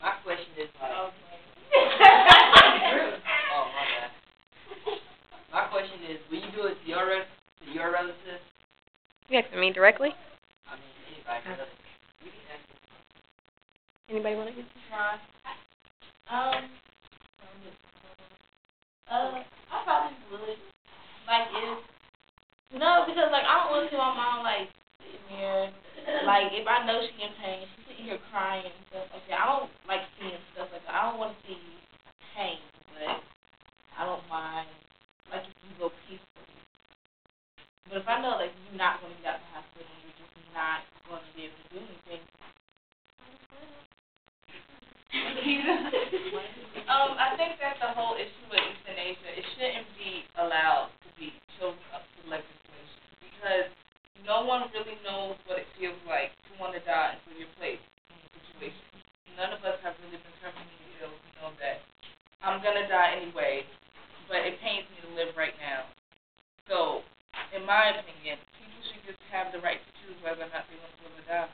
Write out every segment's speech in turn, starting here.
My question is like. Oh, my bad. My question is, will you do it to your relatives? You asking me directly? I mean, anybody really. Anybody want to answer? I probably would. Like, no, because, like, I don't want to see my mom, like, sitting there. Like, if I know she in pain, she's sitting here crying and stuff like that. I don't like seeing stuff like that. I don't want to see pain, but I don't mind, like, if you go peacefully. But if I know, like, you're not going to get out of the hospital and you're just not going to be able to do anything. I think that's the whole issue with euthanasia. It shouldn't be allowed to be chosen up to legislation because no one really knows what it feels like to want to die until you're placed in a situation. None of us have really been terminally ill to know that I'm going to die anyway, but it pains me to live right now. So, in my opinion, people should just have the right to choose whether or not they want to live or die.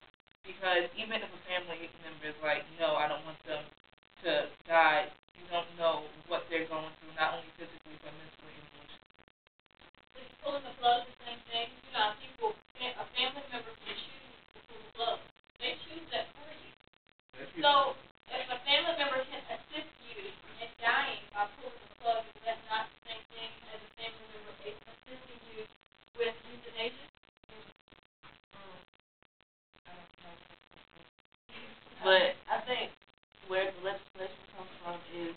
Because even if a family member is like, no, I don't want them to die, you don't know what they're going through, not only physically, but mentally and emotionally. Pulling the plug is the same thing. You know, a family member can choose to pull the plug. They choose that for you. So, if a family member can assist you in dying by pulling the plug, is that not the same thing as a family member assisting you with euthanasia? But I think where the legislation comes from is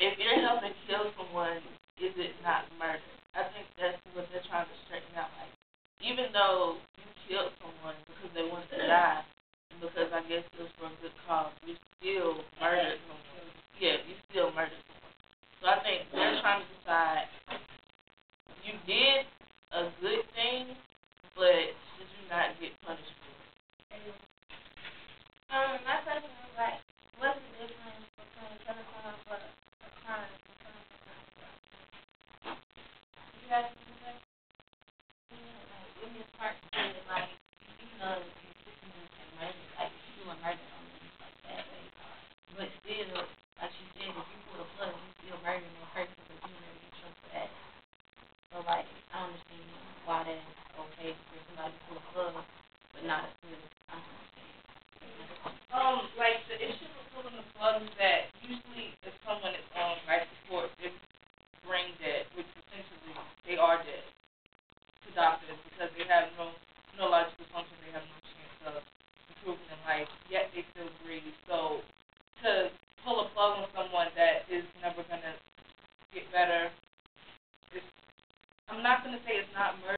if you're helping kill someone, is it not murder? I think that's what they're trying to straighten out. Like, even though you killed someone because they wanted to die, and because I guess it was for a good cause, you still murdered someone. Yeah, you still murdered someone. So I think they're trying to decide you did a good thing, but should you not get punished for it? My question is like, what's the difference between killing someone for a crime and killing someone for a crime? You guys know that? Like, when this part said, like, you know, you can murder, like, you do a murder on them, like, that way. But still, like she said, if you pull a plug, you still murdering that person because you never get trust for that. So, like, I don't understand why that's okay for somebody to pull a plug, but not a good. I don't understand. Like the issue with pulling the plug is that usually if someone is on life support, they're brain dead, which essentially they are dead to doctors because they have no logical function, they have no chance of improving in life, yet they still breathe. So to pull a plug on someone that is never gonna get better, I'm not gonna say it's not murder.